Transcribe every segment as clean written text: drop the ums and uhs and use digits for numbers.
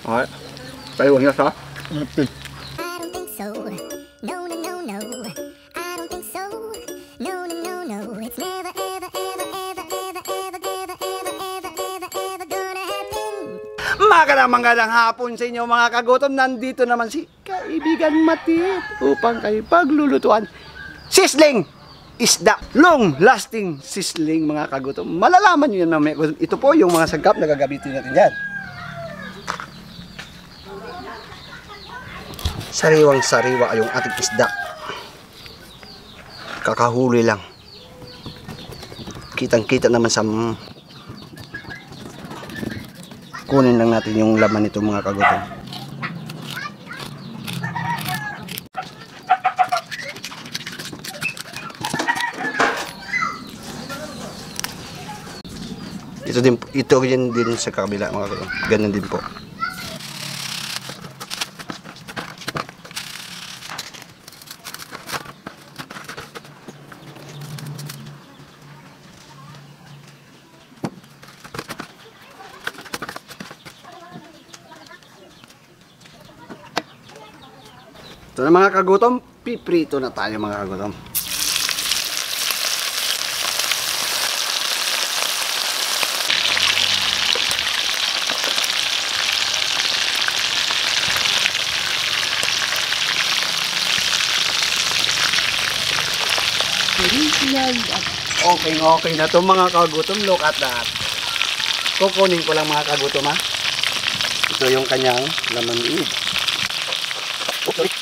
Okay. Tayo niya sa? Magandang hapon sa inyo mga kagutom. Nandito naman si Kaibigan Matit upang kayo paglulutuan sisling isda, long lasting sisling mga kagutom. Malalaman nyo yan mamaya. Ito po yung mga sagap na gagamitin natin dyan. Sariwang sariwa yung ating isda. Kakahuli lang. Kitang kita naman sa kunin lang natin yung laman nito mga kagutom. Ito din sa kabila mga kagutom. Ganun din po. Ito na mga kagutom, piprito na tayo mga kagutom. Okay na to mga kagutom. Look at that. Kukunin ko lang mga kagutom ha. Ito yung kanyang laman loob. Oh, sorry.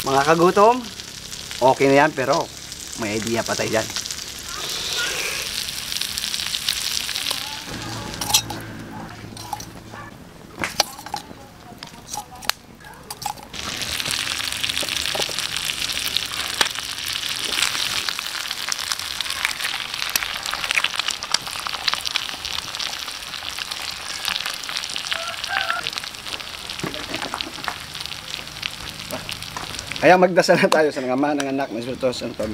Mga kagutom, okay na yan pero may idea pa tayo dyan. Kaya magdasal na tayo sa Ama, ng Anak, ng Espiritu Santo.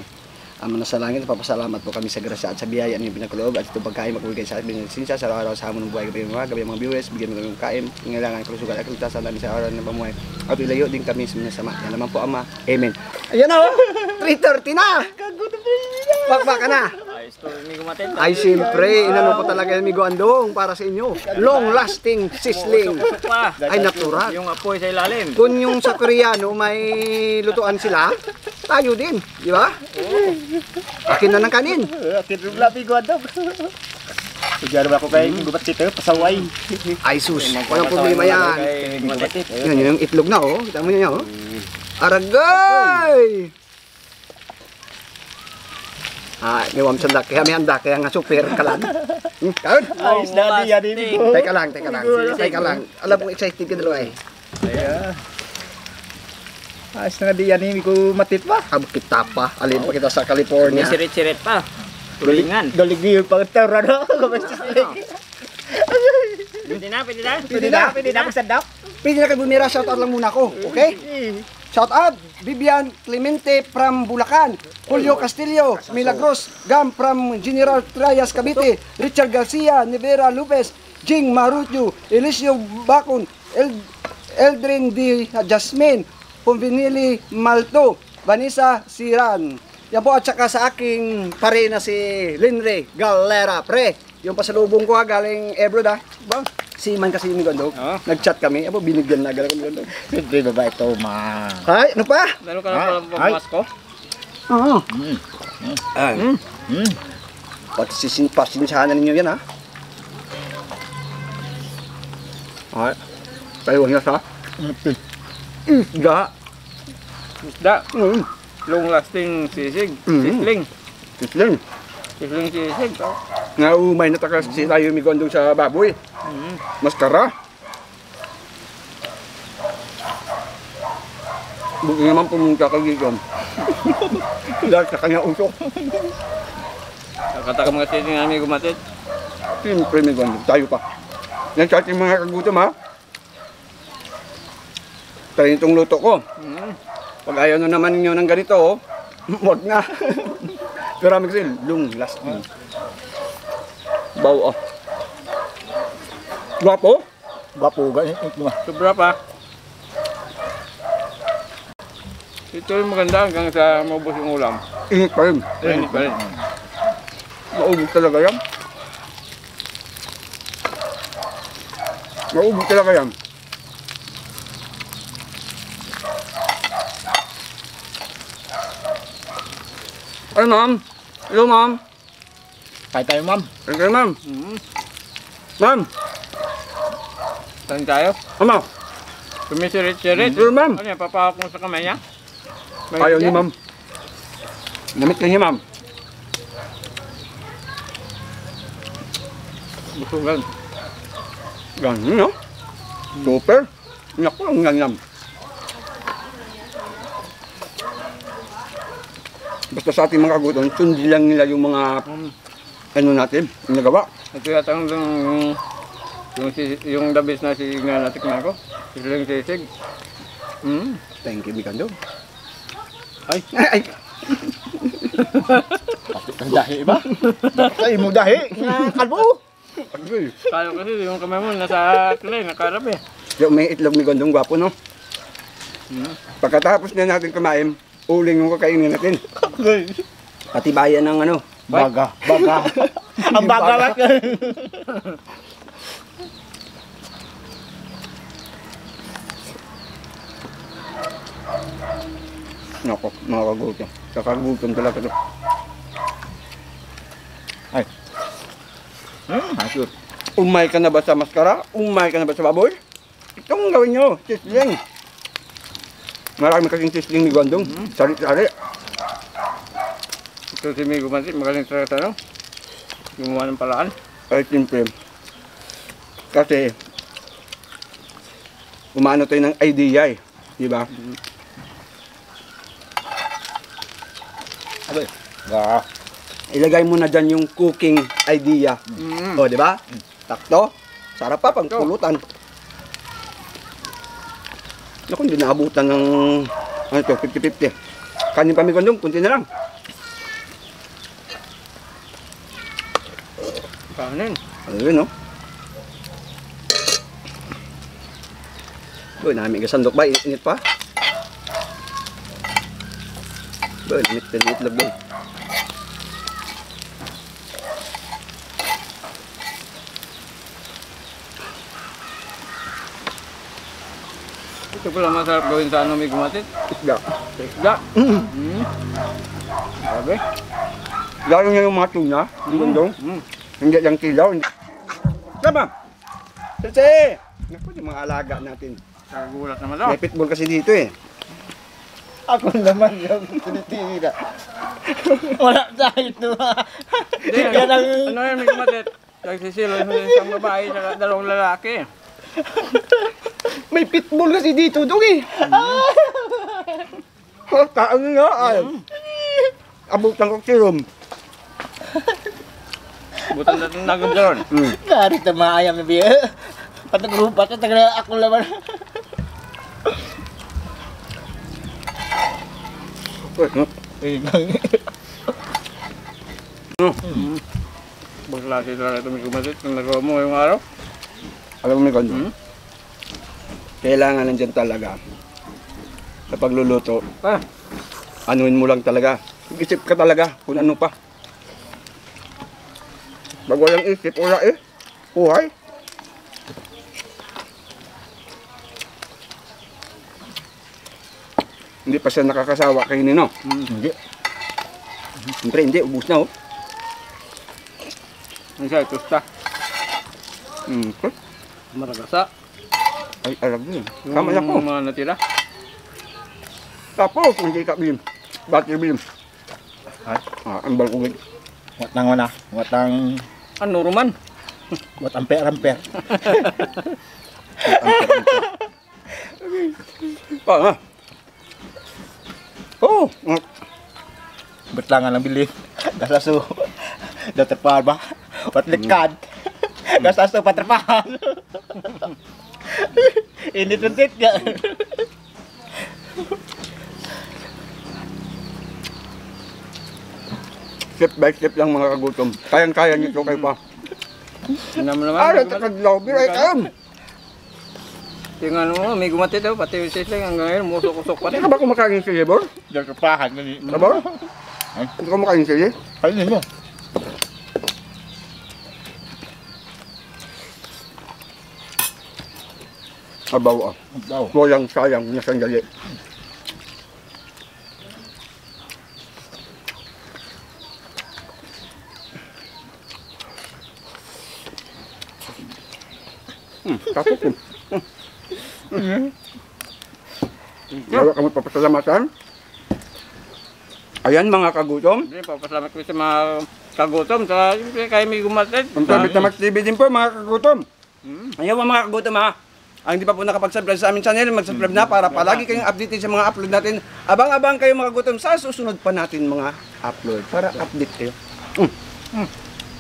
Ama na sa langit, papasalamat po kami sa grasya at sa biyaya ng pinakuloob at itong pagkain magbigay sa ating sinsya sa araw-araw sa hamon ng buhay gabi mga viewers, bigyan mo ng kain, kailangan kalusugan at kaligtasan namin sa araw ng pamuhay. At ilayo din kami sa minasama. Yan naman po Ama. Amen. Ayan na 3:30 na! Bakbak ka na! Ay, siyempre, inano ko talaga yung Migo Andong para sa inyo. Long lasting sisling. Ay, natural. Yung apoy sa ilalim. Kung yung sa Koreano may lutuan sila, tayo din, di ba? Akin na ng kanin. Akin rin lang Migo Andong. Diyan ba ako kayo gubat dito, pasaway. Ay, sus, walang problema yan. Yan, yung itlog na, oh. Kita mo niya, oh. Aragay! Niwam sa dak, kaya may handa, kaya nga super kalan. Kaon? Ayos na di yan ko. Teka lang. Teka lang. Alam mo, excited ka dalawa eh. Ayan. Ayos na di yan ko matit ba? Habang kita pa, alin pa kita sa California. May sirit-sirit pa. Tulingan. Dalig yung pagtara no? Pwede na. Pwede na masadap. Pwede na kayo bumira, shoutout lang muna ako, okay? Shoutout, Vivian Clemente from Bulacan, Julio Castillo, Milagros, Gam from General Trias, Cavite, Richard Garcia, Nevera Lopez, Jing Marucho, Elisio Bacon, Eldrin D. Jasmine, Pumvinili Malto, Vanessa Siran. Yan po at saka sa aking pare na si Linre Galera, pre. Yung pasalubong ko ha, galing Ebro da. Ba? Si Man kasi yung Gondo. Nag-chat kami, abo binigyan na galing Gondo. Siyempre ba ito ma... Ay, ano pa? Meron ka na palang pamasko? Oo. Ay. Pasinsahanan ninyo yan ha. Ay. Tayo nga sa. Ga. Isda. Long lasting sisig. Sisling. Sisling. Sisling sisig. Nga umay na takas si tayo may Gondo sa baboy. Maskara. Buti naman pumunta ka gigam. Dahil sa kanya usok. Nakataka mga sisig namin gumatit. Siyempre may Gondo. Tayo pa. Yan sa ating mga kagutom ha. Tayo itong luto ko. Pag ayaw na naman ninyo ng ganito, wag na. Pero kami kasi, long lasting. Baw, Gwapo? Gwapo ganit mo. Sobra pa. Ito yung maganda hanggang sa maubos yung ulam. Init pa rin. Init pa rin. Maubos talaga yan. Maubos talaga yan. Ay, ma'am. Hello, ma'am. Kaya tayo ma'am. Thank you, ma'am. Ma'am. Saan tayo? Ama. Sumisirit-sirit. Hello, ma'am. Ano yan, papahawak mo sa kamay niya? Ayaw ni ma'am. Namit ka niya, ma'am. Busugan. Ganyan, no? Super. Naku, ang ganyan. Basta sa ating mga kagutom, sundin lang nila yung mga ano natin, yung nagawa. Ito yata yung dabis na sisig na natikman ko. Sisig sisig. Thank you, Mikando. Ay. Ay. Ang dahi ba? Ay mo dahi. Kalbo. Agay. Kaya kasi yung kamay mo nasa clay, nakarap eh. Yung may itlog ni Gondong gwapo, no? Pagkatapos na natin kumain, uling yung kakainin natin. Patibayan ng ano. Baga. Ang baga ba? Nako, mga kagutom. Kakagutom talaga to. Ay. Asur. Umay ka na ba sa maskara? Umay ka na ba sa baboy? Itong gawin nyo, sisling. Marami kasing sisling ni Gondong. Sari-sari. Ito si Migo Mansit, magaling sa tanong. Gumawa ng paraan. Ay, siyempre. Kasi, umano tayo ng idea eh. Di ba? Abay. Ga. Ilagay mo na dyan yung cooking idea. O, di ba? Takto. Sarap pa, pagpulutan. Naku, hindi naabutan ng ano to, 50-50. Kanin pa may Gondong, kunti na lang. Kanin. Ano yun, no? Boy, namin kasandok ba? Init pa? Boy, init itlog boy. Ito pala masarap gawin sa ano may gumatit. Isda. Isda. Sabi? Lalo niya yung mga tuna, yung Gondong. Hindi lang kilaw. Tama! Sese! Naku, yung mga alaga natin. Kagulat naman daw. May pitbull kasi dito eh. Ako naman yung tinitira. Wala sa ito. Hindi, Yan ang... ano yan, may kumatit. Nagsisilo yung isang babae at dalawang lalaki. May pitbull kasi dito, dong eh. Kaan nga ay. Abutan ko sirom. Butan natin nagandron. Garit na mga ayam na biya. Patagrupa ka, taga ako laman. Baklase talaga ito may kumatit. Kung nagawa mo ngayong araw. Alam mo, Mikon, kailangan nandyan talaga. Sa pagluluto, Ah, anuin mo lang talaga. Isip ka talaga kung ano pa. Pag walang isip, wala eh. Buhay. Hindi pa siya nakakasawa kay Nino. Hindi. Siyempre, hindi. Ubus na, oh. ang siya, tusta. Maragasa. Ay, alam yun. Tama na po. Yung mga natira. Tapos, hindi ka beam. Battery beam. Ang balkugin. Watang wana. Watang... Ano roman? Watang per-amper. Ha? Oh, Betlangan lang bilin. Gasaso. Daterpahan ba? Watlikad. Gasaso paterpahan. Ini tuntit ya. step by step lang mga kagutom. Kayang-kaya nito kayo pa. Tingnan mo naman. Ah, may kumatit. takaglaw. Biray kayo. Tingnan mo, may gumatit daw. Pati yung sisling hanggang ngayon, musok-usok pa Hindi rin. ka ba kumakain sili, Bor? Daterpahan gani. Bor? Hindi ka kumakain sili? Kainin mo. Abaw ah. Daw. Walang sayang na sandali. Tapos yun. Wala kami papasalamatan. Ayan mga kagutom. Siyempre, papasalamat ko sa mga kagutom. Sa, siyempre, kayo may gumatit. Ang sabi na Max TV din po mga kagutom. Ayaw mga kagutom ha. Ang hindi pa po nakapag-subscribe sa aming channel, mag-subscribe na para palagi kayong updated sa mga upload natin. Abang-abang kayo mga kagutom sa susunod pa natin mga upload para update kayo.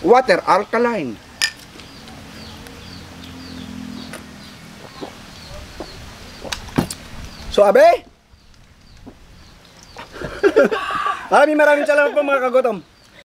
Water alkaline. So abe, maraming salamat po mga kagutom.